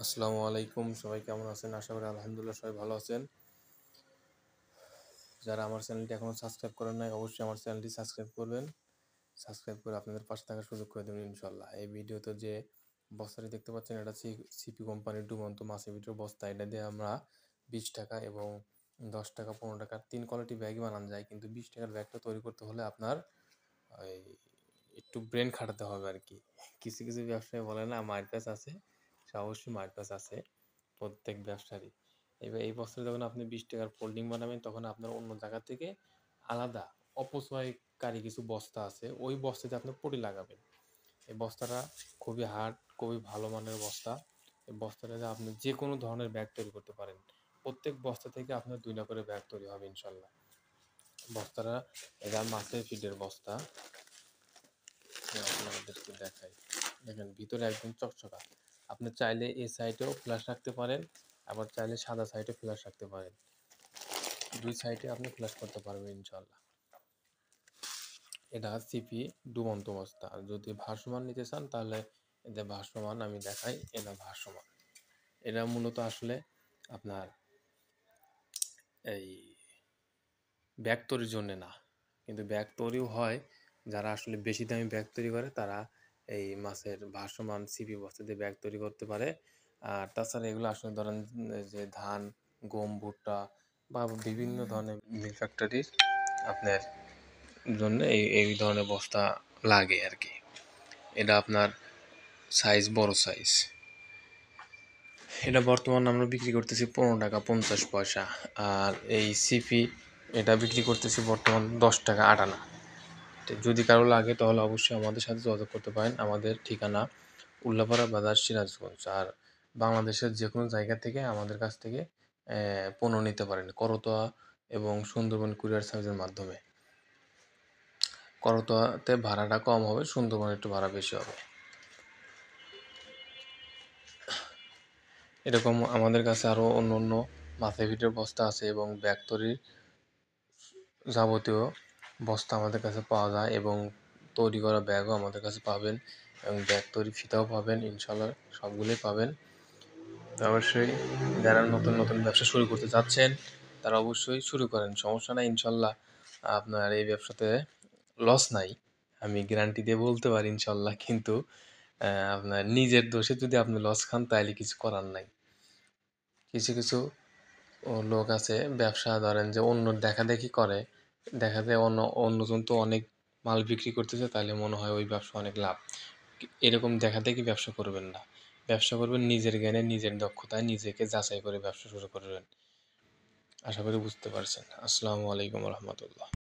আসসালামু আলাইকুম, সবাই কেমন আছেন? আশা করি আলহামদুলিল্লাহ সবাই ভালো আছেন। যারা আমার চ্যানেলটি এখনও সাবস্ক্রাইব করেন নাই, অবশ্যই আমার চ্যানেলটি সাবস্ক্রাইব করবেন। সাবস্ক্রাইব করে আপনাদের পাশে থাকার সুযোগ করে দেবেন ইনশাল্লাহ। এই ভিডিওতে যে বস্তাটি দেখতে পাচ্ছেন, এটা সিপি কোম্পানির ডুবন্ত মাছের ভিডিও বস্তা। এটা দিয়ে আমরা 20 টাকা এবং 10 টাকা, 15 টাকার 3 কোয়ালিটি ব্যাগই বানানো যায়, কিন্তু 20 টাকার ব্যাগটা তৈরি করতে হলে আপনার ওই একটু ব্রেন খাটাতে হবে আর কি। কিছু কিছু ব্যবসায়ী বলে না মার প্যাচ আছে, সে অবশ্যই মার প্যাচ আছে প্রত্যেক ব্যবসারই। এবার এই বস্তায় যখন আপনি 20 টাকার ফোল্ডিং বানাবেন, তখন আপনার অন্য জায়গা থেকে আলাদা অপচয়কারী কিছু বস্তা আছে, ওই বস্তাতে আপনি পটি লাগাবেন। এই বস্তাটা খুবই হার্ড, খুবই ভালো মানের বস্তা। এই বস্তাটাতে আপনি যে কোনো ধরনের ব্যাগ তৈরি করতে পারেন। প্রত্যেক বস্তা থেকে আপনার 2টা করে ব্যাগ তৈরি হবে ইনশাল্লাহ। বস্তাটা এটা মাছের ফিডের বস্তা। আপনাদেরকে দেখাই, দেখেন ভিতরে একদম চকচকা। আপনি চাইলে এই সাইডেও ফ্ল্যাশ রাখতে পারেন, আবার চাইলে সাদা সাইডে ফ্ল্যাশ রাখতে পারেন। দুই সাইডে আপনি ফ্ল্যাশ করতে পারবেন ইনশাল্লাহ। এটা সিপি ডুবন্ত বস্তা। আর যদি ভাসমান নিতে চান তাহলে এটা ভাসমান আমি দেখাই, এটা ভাসমান। এটা মূলত আসলে আপনার এই ব্যাগ তৈরির জন্য না, কিন্তু ব্যাগ তৈরিও হয়। যারা আসলে বেশি দামি ব্যাগ তৈরি করে তারা এই মাছের ভাসমান সিপি বস্তা দিয়ে ব্যাগ তৈরি করতে পারে। আর তাছাড়া এগুলো আসলে ধরেন যে ধান, গম, ভুট্টা বা বিভিন্ন ধরনের মিল ফ্যাক্টরির আপনার জন্য এই ধরনের বস্তা লাগে আর কি। এটা আপনার সাইজ বড় সাইজ। এটা বর্তমান আমরা বিক্রি করতেছি 15 টাকা 50 পয়সা। আর এই সিপি এটা বিক্রি করতেছি বর্তমান 10 টাকা 8 আনা। যদি কারো লাগে তাহলে অবশ্যই আমাদের সাথে যোগাযোগ করতে পারেন। আমাদের ঠিকানা উল্লাপাড়া বাজার, সিরাজগঞ্জ। আর বাংলাদেশের যে কোনো জায়গা থেকে আমাদের কাছ থেকে পণ্য নিতে পারেন করতোয়া এবং সুন্দরবন কুরিয়ার সার্ভিসের মাধ্যমে। করতোয়াতে ভাড়াটা কম হবে, সুন্দরবনে একটু ভাড়া বেশি হবে। এরকম আমাদের কাছে আরও অন্য অন্য মাছের ভিডিওর বস্তা আছে এবং ব্যাগ তৈরির যাবতীয় বস্তা আমাদের কাছে পাওয়া যায়, এবং তৈরি করা ব্যাগও আমাদের কাছে পাবেন, এবং ব্যাগ তৈরি ফিতাও পাবেন ইনশাল্লাহ, সবগুলোই পাবেন। তো অবশ্যই যারা নতুন নতুন ব্যবসা শুরু করতে চাচ্ছেন তারা অবশ্যই শুরু করেন, সমস্যা নাই ইনশাল্লাহ। আপনার এই ব্যবসাতে লস নাই, আমি গ্যারান্টি দিয়ে বলতে পারি ইনশাল্লাহ। কিন্তু আপনার নিজের দোষে যদি আপনি লস খান তাহলে কিছু করার নাই। কিছু কিছু লোক আছে ব্যবসা ধরেন যে অন্য দেখাদেখি করে, দেখা যায় অন্যজন তো অনেক মাল বিক্রি করতেছে, তাহলে মনে হয় ওই ব্যবসা অনেক লাভ। এরকম দেখাদেখি ব্যবসা করবেন না। ব্যবসা করবেন নিজের জ্ঞানে, নিজের দক্ষতায়, নিজেকে যাচাই করে ব্যবসা শুরু করবেন। আশা করি বুঝতে পারছেন। আসসালামু আলাইকুম রহমতুল্লাহ।